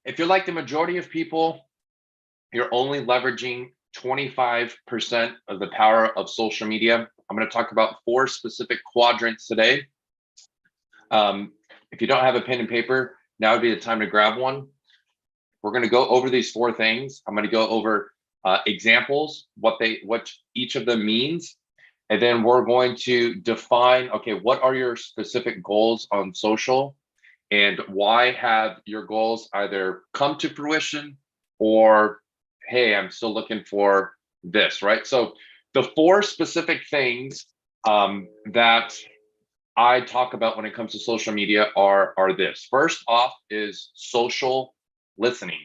If you're like the majority of people, you're only leveraging 25% of the power of social media. I'm going to talk about 4 specific quadrants today. If you don't have a pen and paper, now would be the time to grab one. We're going to go over these 4 things. I'm going to go over examples, what each of them means, and then we're going to define, okay, what are your specific goals on social, and why have your goals either come to fruition or, hey, I'm still looking for this, right? So the 4 specific things that I talk about when it comes to social media are this. First off is social listening.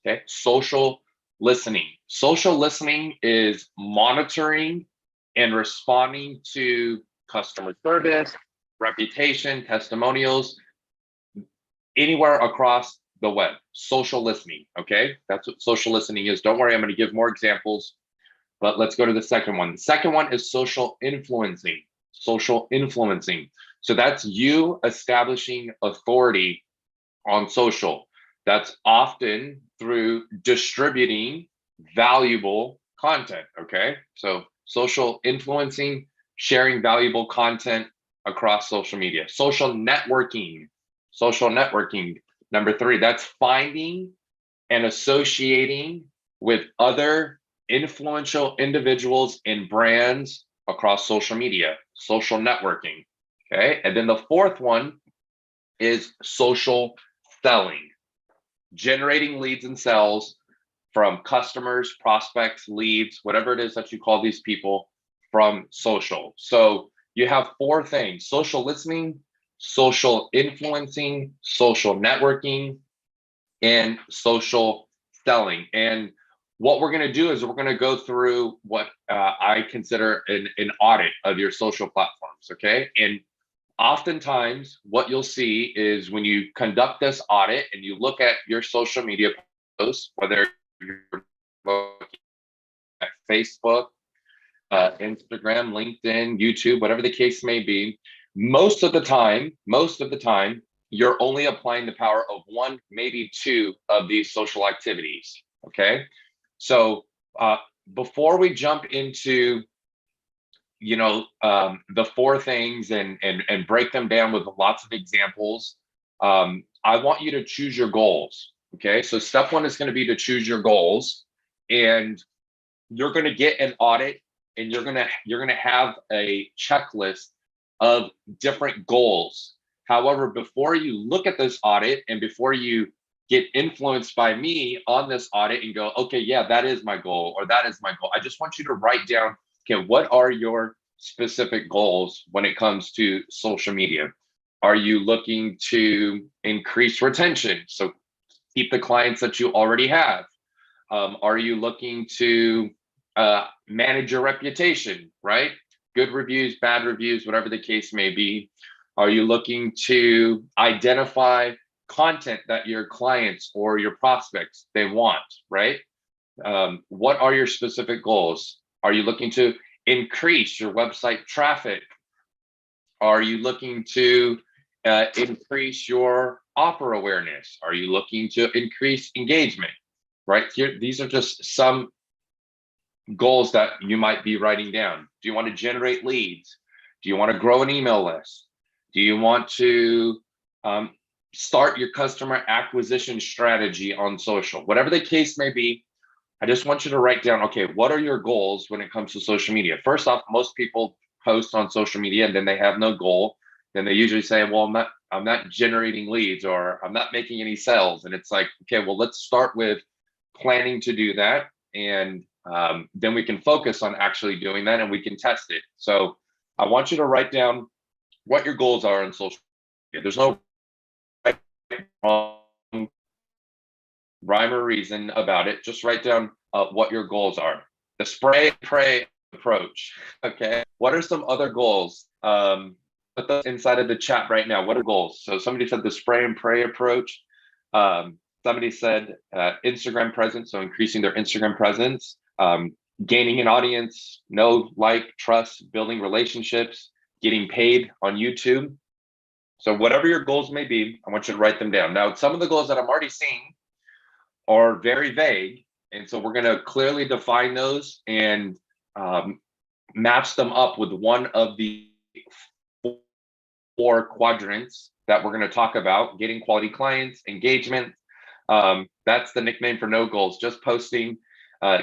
Okay, social listening. Social listening is monitoring and responding to customer service, reputation, testimonials, anywhere across the web. Social listening. Okay, that's what social listening is. Don't worry, I'm going to give more examples, but let's go to the second one. The second one is social influencing. Social influencing. So that's you establishing authority on social. That's often through distributing valuable content. Okay, so social influencing, sharing valuable content across social media. Social networking. Social networking. Number 3, that's finding and associating with other influential individuals and brands across social media. Social networking. Okay, and then the 4th one is social selling. Generating leads and sales from customers, prospects, leads, whatever it is that you call these people, from social. So you have 4 things: social listening, social influencing, social networking, and social selling. And what we're going to do is we're going to go through what I consider an audit of your social platforms. Okay, and oftentimes what you'll see is when you conduct this audit and you look at your social media posts, whether you're looking at Facebook, Instagram, LinkedIn, YouTube, whatever the case may be, most of the time, you're only applying the power of 1, maybe 2 of these social activities. Okay, so before we jump into the 4 things and break them down with lots of examples, I want you to choose your goals. Okay, so step 1 is going to be to choose your goals, and you're going to get an audit, and you're going to have a checklist of different goals. However, before you look at this audit and before you get influenced by me on this audit and go, okay, yeah, that is my goal, or that is my goal, I just want you to write down, okay, what are your specific goals when it comes to social media? Are you looking to increase retention, so keep the clients that you already have? Are you looking to manage your reputation, right? Good reviews, bad reviews, whatever the case may be. Are you looking to identify content that your clients or your prospects they want, right? What are your specific goals? Are you looking to increase your website traffic? Are you looking to increase your offer awareness? Are you looking to increase engagement? Right here, these are just some goals that you might be writing down. Do you want to generate leads? Do you want to grow an email list? Do you want to start your customer acquisition strategy on social? Whatever the case may be, I just want you to write down, okay, what are your goals when it comes to social media? First off, most people post on social media and then they have no goal. Then they usually say, well, I'm not generating leads, or I'm not making any sales. And it's like, okay, well, let's start with planning to do that. And then we can focus on actually doing that and we can test it. So I want you to write down what your goals are on social media. There's no right, wrong, rhyme or reason about it. Just write down what your goals are. The spray and pray approach. Okay. What are some other goals? Put those inside of the chat right now. What are goals? So somebody said the spray and pray approach. Somebody said Instagram presence, so increasing their Instagram presence, gaining an audience, know, like, trust, building relationships, getting paid on YouTube. So whatever your goals may be, I want you to write them down. Now, some of the goals that I'm already seeing are very vague. And so we're going to clearly define those and match them up with one of the 4 quadrants that we're going to talk about: getting quality clients, engagement. That's the nickname for no goals, just posting,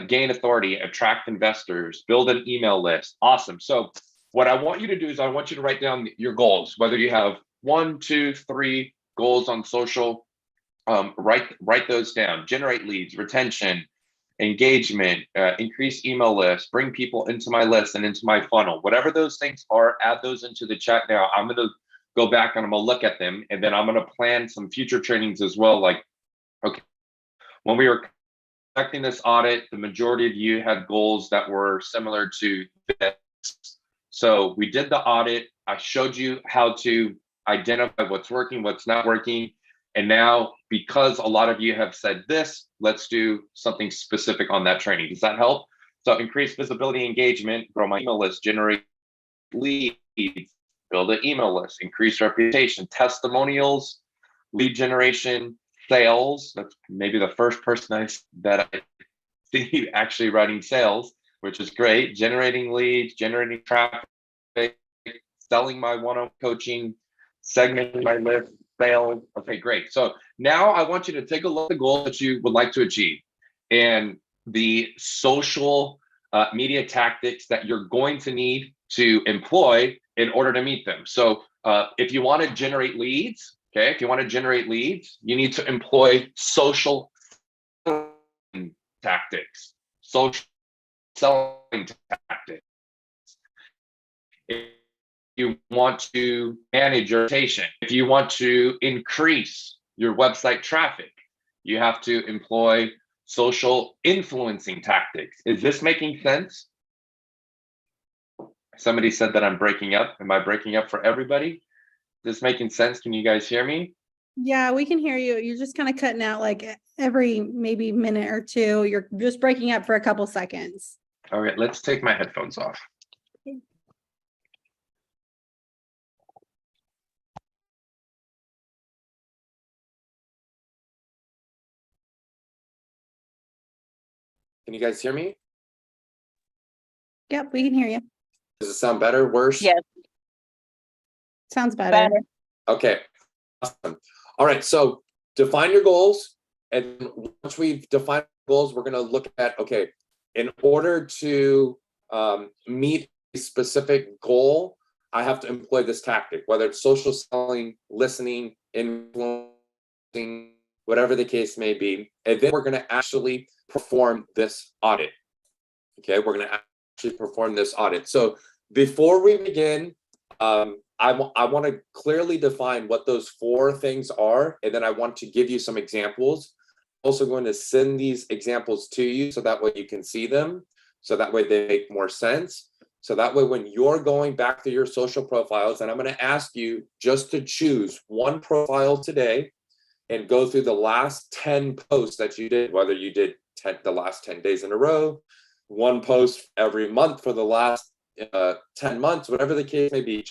gain authority, attract investors, build an email list. Awesome. So what I want you to do is I want you to write down your goals, whether you have 1, 2, 3 goals on social. Write those down. Generate leads, retention, engagement, increase email lists, bring people into my list and into my funnel. Whatever those things are, add those into the chat now. I'm going to go back and I'm going to look at them, and then I'm going to plan some future trainings as well. Like, okay, when we were conducting this audit, the majority of you had goals that were similar to this. So we did the audit. I showed you how to identify what's working, what's not working. And now, because a lot of you have said this, let's do something specific on that training. Does that help? So increase visibility, engagement, grow my email list, generate leads, build an email list, increase reputation, testimonials, lead generation, sales. That's maybe the first person that I see you actually writing sales, which is great. Generating leads, generating traffic, selling my one-on-one coaching, segmenting my list, sales. Okay, great. So now I want you to take a look at the goal that you would like to achieve and the social media tactics that you're going to need to employ in order to meet them. So if you want to generate leads, okay, if you want to generate leads, you need to employ social tactics, social selling tactics. If you want to manage your reputation, if you want to increase your website traffic, you have to employ social influencing tactics. Is this making sense? Somebody said that I'm breaking up. Am I breaking up for everybody? Is this making sense? Can you guys hear me? Yeah, we can hear you. You're just kind of cutting out like every maybe minute or two. You're just breaking up for a couple seconds. All right, let's take my headphones off. Okay. Can you guys hear me? Yep, we can hear you. Does it sound better, worse? Yes. Sounds better. Okay, awesome. All right, so define your goals. And once we've defined goals, we're going to look at, okay, in order to meet a specific goal, I have to employ this tactic, whether it's social selling, listening, influencing, whatever the case may be. And then we're going to actually perform this audit. Okay, we're going to actually perform this audit. So before we begin, I want to clearly define what those 4 things are, and then I want to give you some examples. Also going to send these examples to you so that way you can see them, so that way they make more sense. So that way when you're going back to your social profiles, and I'm going to ask you just to choose one profile today and go through the last 10 posts that you did, whether you did the last 10 days in a row, one post every month for the last 10 months, whatever the case may be,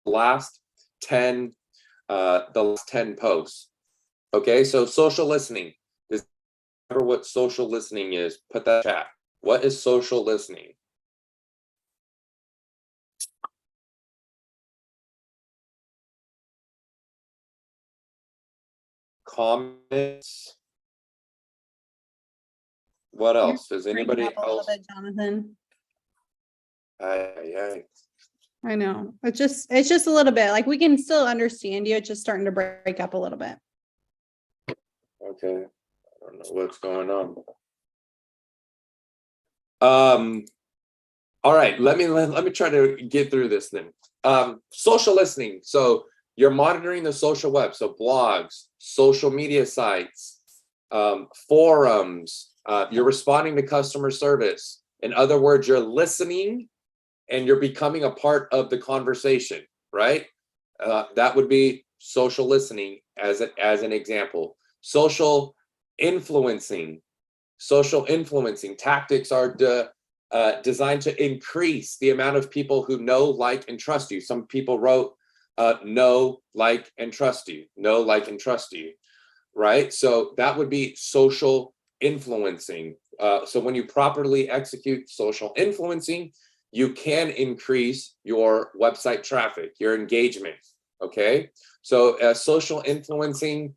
the last 10 posts. Okay, so social listening. Remember what social listening is? Put that in chat. What is social listening? Comments. What else? Does anybody Breaking up a little else? bit, Jonathan. Yeah. I know. It's just a little bit. Like we can still understand you. It's just starting to break up a little bit. Okay. I don't know what's going on. All right, let me try to get through this then. Social listening. So you're monitoring the social web, so blogs, social media sites, forums, you're responding to customer service. In other words, you're listening and you're becoming a part of the conversation, right? That would be social listening as an example. Social influencing tactics are designed to increase the amount of people who know, like, and trust you. Some people wrote know, like, and trust you. Know, like, and trust you, right? So that would be social influencing. So when you properly execute social influencing, you can increase your website traffic, your engagement. Okay. So social influencing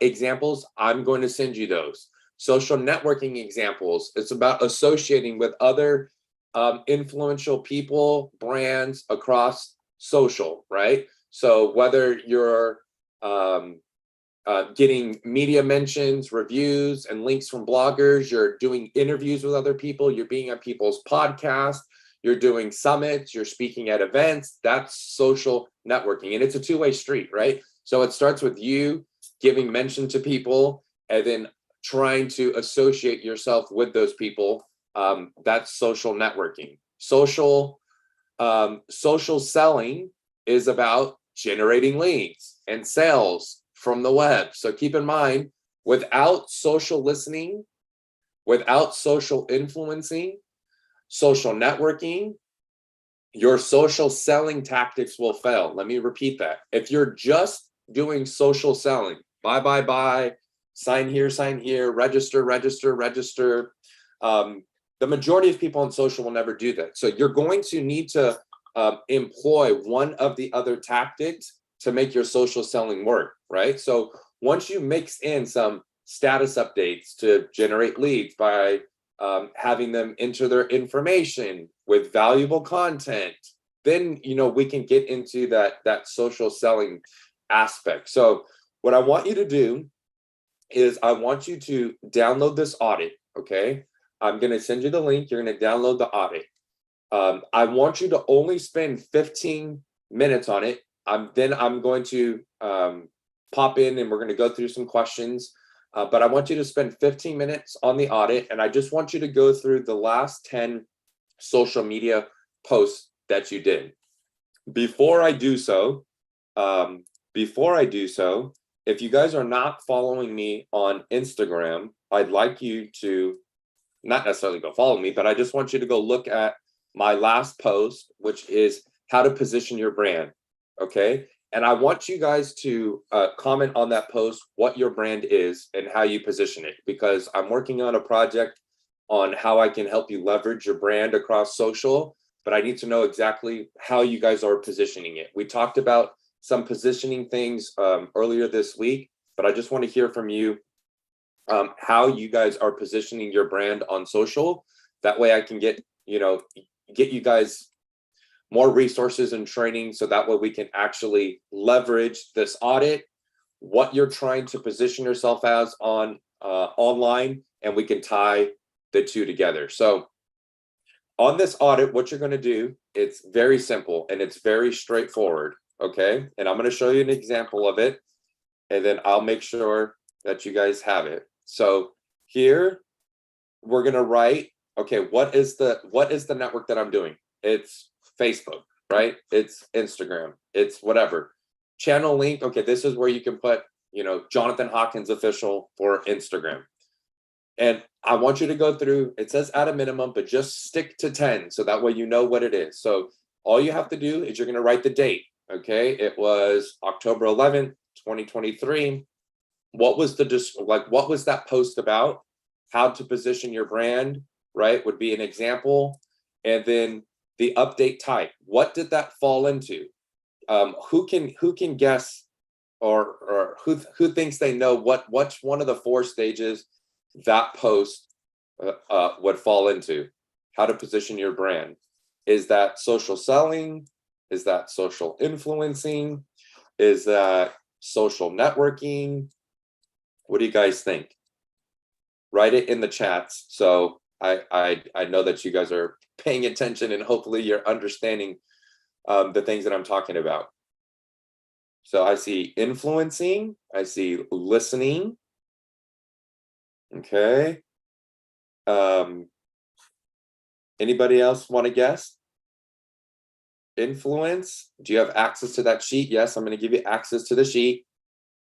examples, I'm going to send you those. Social networking examples, it's about associating with other influential people, brands across social, right? So whether you're getting media mentions, reviews, and links from bloggers, you're doing interviews with other people, you're being on people's podcasts, you're doing summits, you're speaking at events, that's social networking. And it's a two-way street, right? So it starts with you giving mention to people and then trying to associate yourself with those people. That's social networking. Social selling is about generating leads and sales from the web. So keep in mind, without social listening, without social influencing, social networking, your social selling tactics will fail. Let me repeat that. If you're just doing social selling, buy, sign here, register. The majority of people on social will never do that. So you're going to need to employ one of the other tactics to make your social selling work, right? So once you mix in some status updates to generate leads by having them enter their information with valuable content, then we can get into that social selling aspect. So what I want you to do is I want you to download this audit, okay? I'm going to send you the link. You're going to download the audit. I want you to only spend 15 minutes on it. Then I'm going to pop in and we're going to go through some questions. But I want you to spend 15 minutes on the audit. And I just want you to go through the last 10 social media posts that you did. Before I do so, if you guys are not following me on Instagram, I'd like you to not necessarily go follow me, but I just want you to go look at my last post, which is how to position your brand. Okay. And I want you guys to comment on that post, what your brand is and how you position it, because I'm working on a project on how I can help you leverage your brand across social, but I need to know exactly how you guys are positioning it. We talked about some positioning things earlier this week, but I just want to hear from you how you guys are positioning your brand on social. That way I can get you guys more resources and training, so that way we can actually leverage this audit, what you're trying to position yourself as on online, and we can tie the two together. So on this audit, what you're going to do, it's very simple and it's very straightforward. Okay. And I'm going to show you an example of it, and then I'll make sure that you guys have it. So here we're going to write, okay, what is the network that I'm doing? It's Facebook, right? It's Instagram, it's whatever. Channel link, okay, this is where you can put, Jonathan Hawkins official for Instagram. And I want you to go through, it says at a minimum, but just stick to 10. So that way you know what it is. So all you have to do is you're going to write the date. Okay. It was October 11th, 2023. What was what was that post about? How to position your brand, right? Would be an example. And then the update type. What did that fall into? Who can guess or who thinks they know what's one of the 4 stages that post would fall into? How to position your brand. Is that social selling? Is that social influencing? Is that social networking? What do you guys think? Write it in the chats so I know that you guys are paying attention, and hopefully you're understanding the things that I'm talking about. So I see influencing, I see listening. Okay. Anybody else want to guess? Influence. Do you have access to that sheet? Yes, I'm going to give you access to the sheet.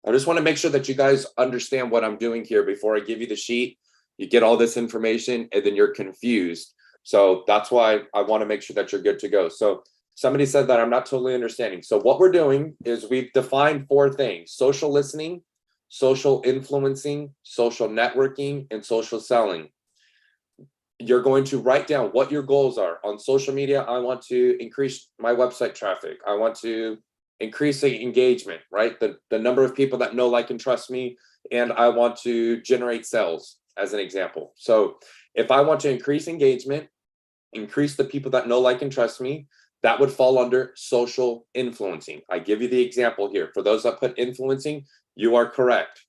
I just want to make sure that you guys understand what I'm doing here before I give you the sheet. You get all this information and then you're confused. So that's why I want to make sure that you're good to go. So somebody said that I'm not totally understanding. So what we're doing is we've defined 4 things: social listening, social influencing, social networking, and social selling. You're going to write down what your goals are. On social media, I want to increase my website traffic. I want to increase the engagement, right? The number of people that know, like, and trust me, and I want to generate sales, as an example. So if I want to increase engagement, increase the people that know, like, and trust me, that would fall under social influencing. I give you the example here. For those that put influencing, you are correct.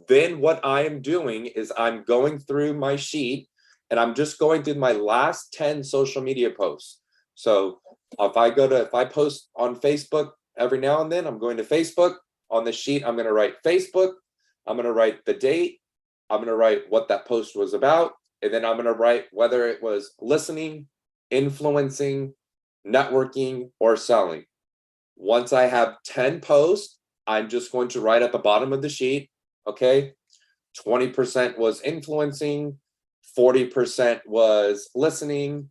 Then what I am doing is I'm going through my sheet and I'm just going through my last 10 social media posts. So if I post on Facebook every now and then, I'm going to Facebook. On the sheet, I'm going to write Facebook. I'm going to write the date. I'm going to write what that post was about. And then I'm going to write whether it was listening, influencing, networking, or selling. Once I have 10 posts, I'm just going to write at the bottom of the sheet, okay, 20% was influencing, 40% was listening,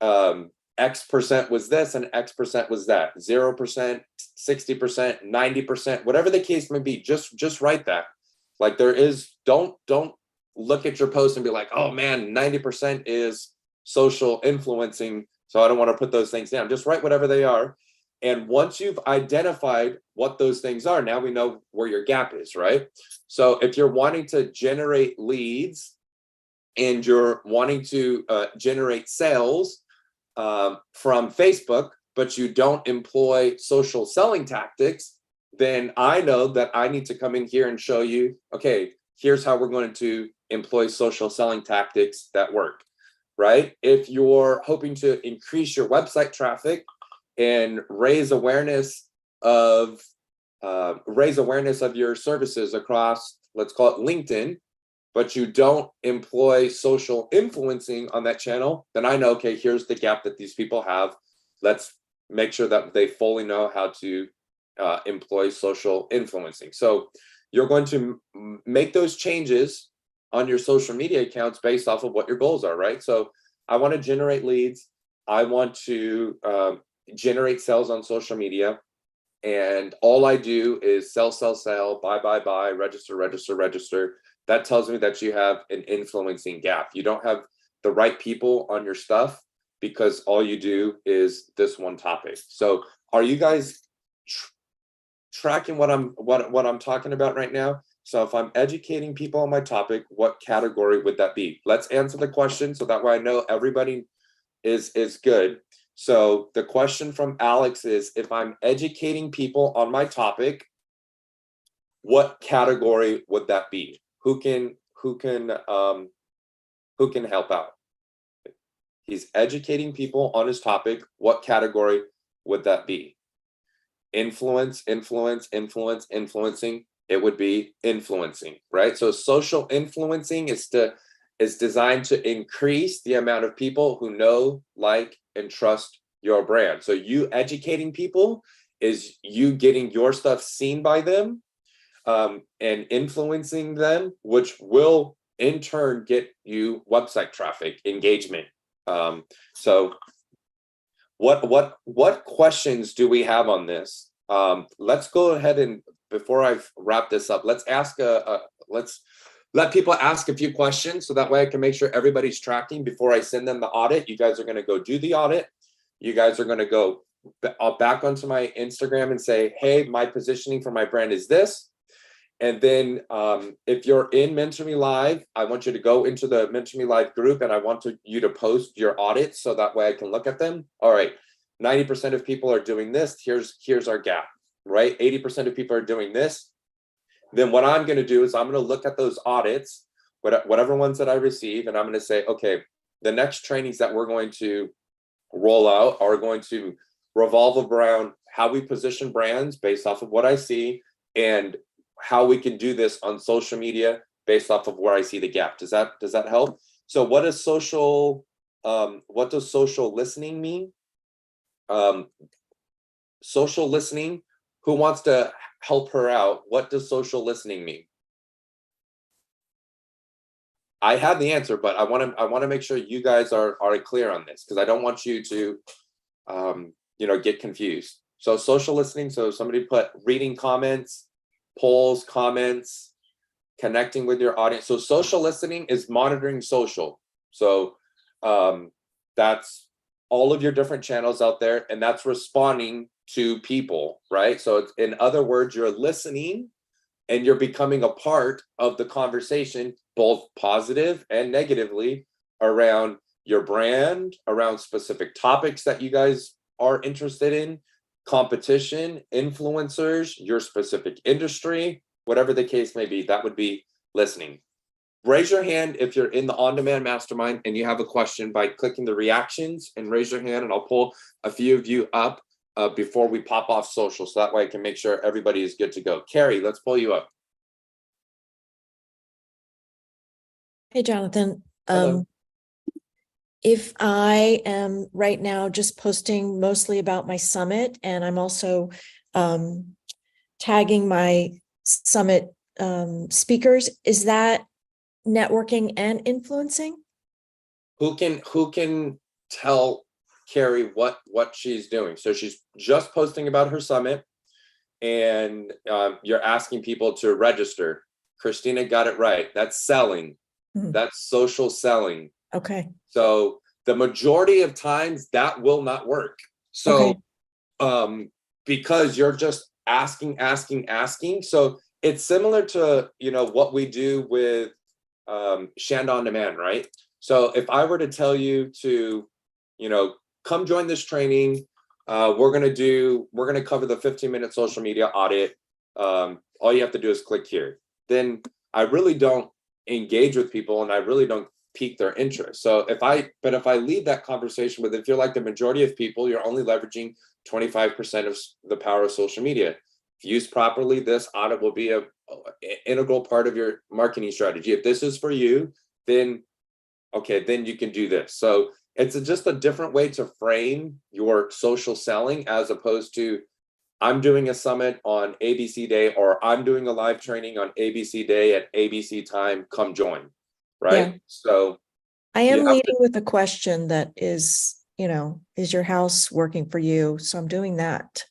X% was this and X% was that, 0%, 60%, 90%, whatever the case may be, just write that. Like, there is, don't look at your post and be like, oh man, 90% is social influencing, so I don't want to put those things down. Just write whatever they are. And once you've identified what those things are, now we know where your gap is, right? So if you're wanting to generate leads and you're wanting to generate sales from Facebook, but you don't employ social selling tactics, then I know that I need to come in here and show you, okay, here's how we're going to employ social selling tactics that work, right? If you're hoping to increase your website traffic and raise awareness of your services across, let's call it LinkedIn, but you don't employ social influencing on that channel, then I know, okay, here's the gap that these people have. Let's make sure that they fully know how to employ social influencing. So you're going to make those changes on your social media accounts based off of what your goals are, right? So I want to generate leads. I want to generate sales on social media. And all I do is sell, buy, register. That tells me that you have an influencing gap. You don't have the right people on your stuff because all you do is this one topic. So are you guys tracking what I'm talking about right now? So if I'm educating people on my topic, what category would that be? Let's answer the question so that way I know everybody is good. So the question from Alex is, if I'm educating people on my topic, what category would that be? Who can help out? He's educating people on his topic. What category would that be? Influencing. It would be influencing, right? So social influencing is designed to increase the amount of people who know, like, and trust your brand. So you educating people is you getting your stuff seen by them, and influencing them, which will in turn get you website traffic, engagement. So what questions do we have on this? Let's go ahead and, before I wrap this up, let's let people ask a few questions so that way I can make sure everybody's tracking before I send them the audit. You guys are going to go do the audit. You guys are going to go back onto my Instagram and say, hey, my positioning for my brand is this. And then if you're in Mentor Me Live, I want you to go into the Mentor Me Live group and I want you to post your audits so that way I can look at them. All right, 90% of people are doing this. Here's our gap, right? 80% of people are doing this. Then what I'm going to do is I'm going to look at those audits, whatever ones that I receive, and I'm going to say, okay, the next trainings that we're going to roll out are going to revolve around how we position brands based off of what I see and how we can do this on social media based off of where I see the gap. Does that help? So what does social listening mean? Social listening, who wants to help her out? What does social listening mean? I have the answer, but I want to make sure you guys are clear on this because I don't want you to get confused. So social listening, so somebody put reading comments, polls, comments, connecting with your audience. So social listening is monitoring social. So that's all of your different channels out there, and that's responding to people, right? So it's, in other words, you're listening and you're becoming a part of the conversation, both positive and negatively, around your brand, around specific topics that you guys are interested in, competition, influencers, your specific industry, whatever the case may be. That would be listening. Raise your hand if you're in the on-demand mastermind and you have a question by clicking the reactions, and raise your hand, and I'll pull a few of you up before we pop off social, so that way I can make sure everybody is good to go. Carrie, let's pull you up. Hey, Jonathan. Hello. If I am right now just posting mostly about my summit, and I'm also tagging my summit speakers, is that networking and influencing? Who can tell Carrie what she's doing? So she's just posting about her summit, and you're asking people to register. Christina got it right. That's selling. Mhm. That's social selling. Okay. So the majority of times that will not work. So because you're just asking. So it's similar to, what we do with Shand on Demand, right? So if I were to tell you to, come join this training, we're going to cover the 15-minute social media audit. All you have to do is click here. Then I really don't engage with people, and I really don't pique their interest. So if I lead that conversation with, if you're like the majority of people, you're only leveraging 25% of the power of social media. If used properly, this audit will be an integral part of your marketing strategy. If this is for you, then you can do this. So it's just a different way to frame your social selling, as opposed to, I'm doing a summit on ABC day, or I'm doing a live training on ABC day at ABC time, come join, right? Yeah. So I am you have leading with a question that is, is your house working for you? So I'm doing that.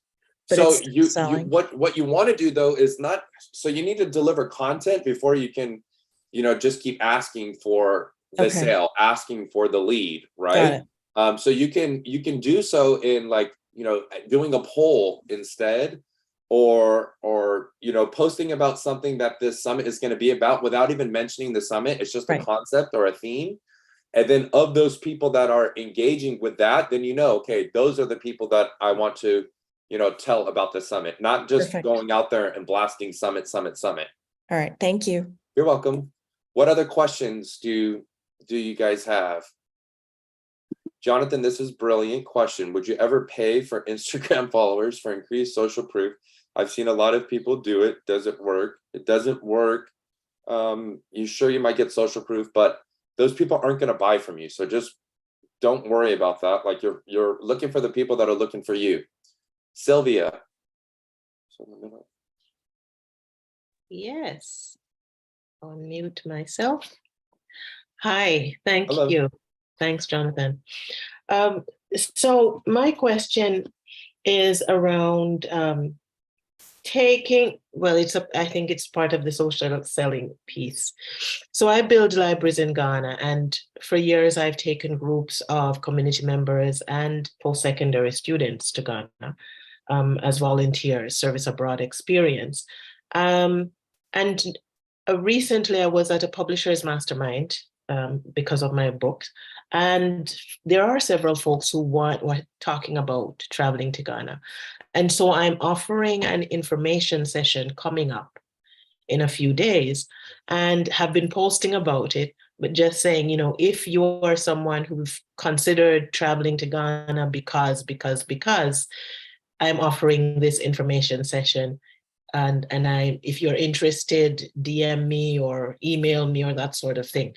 But so it's you selling. what you want to do though is not, so you need to deliver content before you can, just keep asking for the Okay. sale, asking for the lead, Got right? it. So you can do so in, like, doing a poll instead, or posting about something that this summit is going to be about without even mentioning the summit. It's just a Right. concept or a theme. And then of those people that are engaging with that, then okay, those are the people that I want to, tell about the summit, not just Perfect. going out there and blasting summit. All right. Thank you. You're welcome. What other questions do you guys have? Jonathan, this is brilliant question. Would you ever pay for Instagram followers for increased social proof? I've seen a lot of people do it. Does it work? It doesn't work. You sure you might get social proof, but those people aren't going to buy from you. So just don't worry about that. Like, you're looking for the people that are looking for you. Sylvia. Yes, I'll mute myself. Hi, thank Hello. you. Thanks, Jonathan. So my question is around I think it's part of the social selling piece. So I build libraries in Ghana, and for years I've taken groups of community members and post-secondary students to Ghana as volunteers, service abroad experience. And recently I was at a publisher's mastermind because of my book. And there are several folks who were talking about traveling to Ghana. And so I'm offering an information session coming up in a few days, and have been posting about it, but just saying, if you are someone who's considered traveling to Ghana because I'm offering this information session. And if you're interested, DM me or email me or that sort of thing.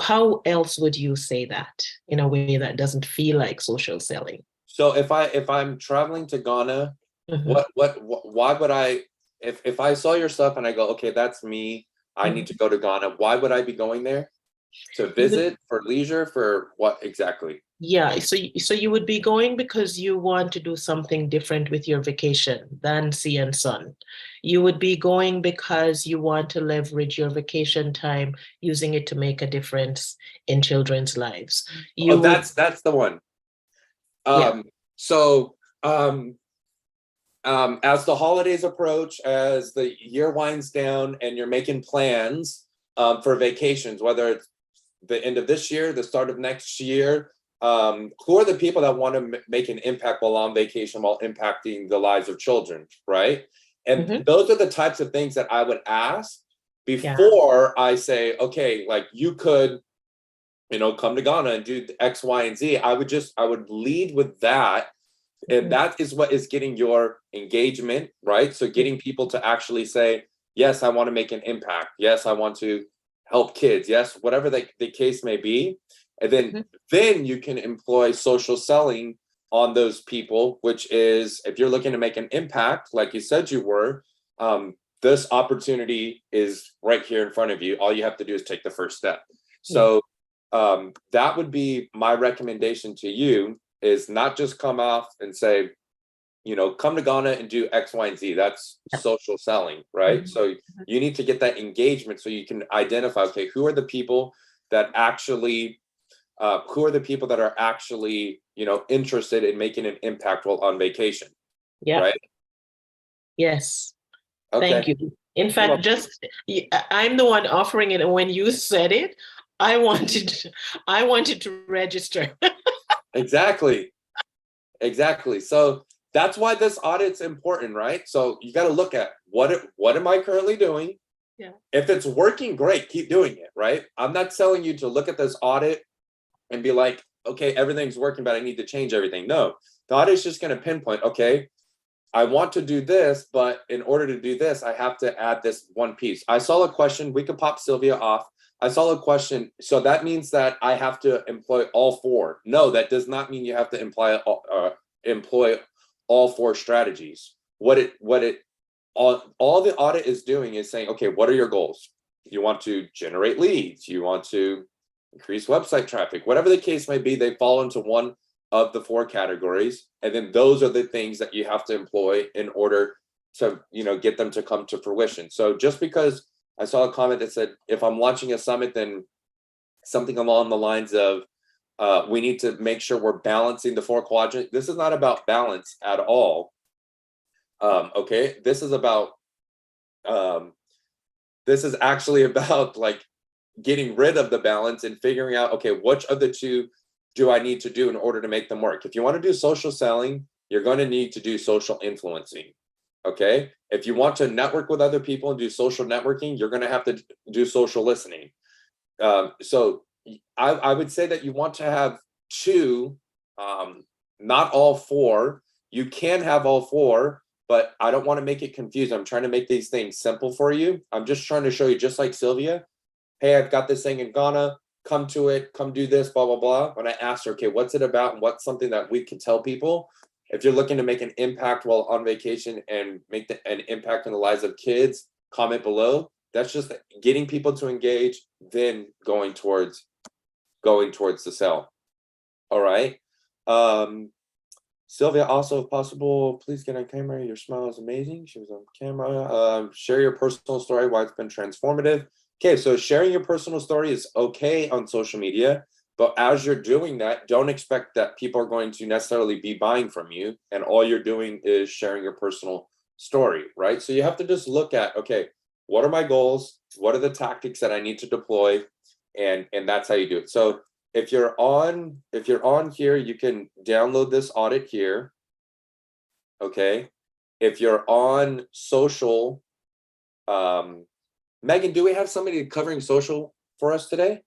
How else would you say that in a way that doesn't feel like social selling? So if I'm traveling to Ghana, why would I, if I saw your stuff and I go, okay, that's me, I need to go to Ghana, why would I be going there? To You would- visit, for leisure, for what exactly? Yeah, so you would be going because you want to do something different with your vacation than sea and sun. You would be going because you want to leverage your vacation time, using it to make a difference in children's lives. You Oh, would, that's the one. Yeah. So as the holidays approach, as the year winds down and you're making plans for vacations, whether it's the end of this year, the start of next year, who are the people that want to make an impact while on vacation, while impacting the lives of children, right? And Mhm. those are the types of things that I would ask before I say, okay, like you could, come to Ghana and do X, Y, and Z. I would lead with that. And Mhm. that is what is getting your engagement, right? So getting people to actually say, yes, I want to make an impact. Yes, I want to help kids. Yes, whatever the case may be. And Mhm. then you can employ social selling on those people, which is if you're looking to make an impact, like you said you were, this opportunity is right here in front of you. All you have to do is take the first step. So that would be my recommendation to you, is not just come off and say, come to Ghana and do X, Y, and Z. That's social selling, right? Mhm. So you need to get that engagement so you can identify, okay, who are the people that actually, interested in making an impact while on vacation, Yeah. right? Yes. Okay. Thank you. In You're fact, I'm the one offering it, and when you said it, I wanted I wanted to register. Exactly. So that's why this audit's important, right? So you got to look at what am I currently doing? Yeah. If it's working, great, keep doing it, right? I'm not telling you to look at this audit and be like, okay, everything's working, but I need to change everything. No, the audit's just going to pinpoint, okay, I want to do this, but in order to do this, I have to add this one piece. I saw a question. We could pop Sylvia off. I saw a question. So that means that I have to employ all four. No, that does not mean you have to employ all four strategies. All the audit is doing is saying, okay, what are your goals? You want to generate leads. You want to increase website traffic, whatever the case may be. They fall into one of the four categories, and then those are the things that you have to employ in order to get them to come to fruition. So just because I saw a comment that said if I'm launching a summit, then something along the lines of we need to make sure we're balancing the four quadrants. This is not about balance at all. Okay, this is actually about like getting rid of the balance and figuring out, okay, which of the two do I need to do in order to make them work? If you want to do social selling, you're going to need to do social influencing. Okay. If you want to network with other people and do social networking, you're going to have to do social listening. So I would say that you want to have two, not all four. You can have all four, but I don't want to make it confusing. I'm trying to make these things simple for you. I'm just trying to show you, just like Sylvia, hey, I've got this thing in Ghana, come to it, come do this, blah, blah, blah. When I asked her, okay, what's it about and what's something that we can tell people? If you're looking to make an impact while on vacation and make an impact in the lives of kids, comment below. That's just getting people to engage, then going towards the sell. All right. Sylvia, also, if possible, please get on camera. Your smile is amazing. She was on camera. Share your personal story, why it's been transformative. Okay, so sharing your personal story is okay on social media, but as you're doing that, don't expect that people are going to necessarily be buying from you, and all you're doing is sharing your personal story, right? So you have to just look at, okay, what are my goals? What are the tactics that I need to deploy? And that's how you do it. So if you're on here, you can download this audit here. Okay. If you're on social, Megan, do we have somebody covering social for us today?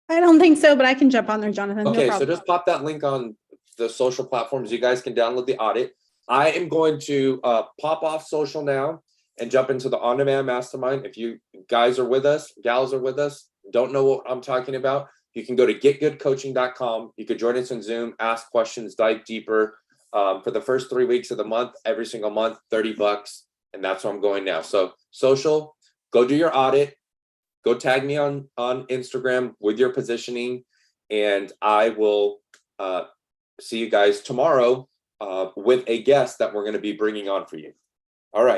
I don't think so, but I can jump on there, Jonathan. No Okay, so problem. just pop that link on the social platforms. You guys can download the audit. I am going to pop off social now and jump into the on-demand mastermind. If you guys are with us, gals are with us, don't know what I'm talking about, you can go to getgoodcoaching.com. You could join us on Zoom, ask questions, dive deeper. For the first 3 weeks of the month, every single month, $30, and that's where I'm going now. So social, go do your audit, go tag me on Instagram with your positioning, and I will see you guys tomorrow with a guest that we're going to be bringing on for you.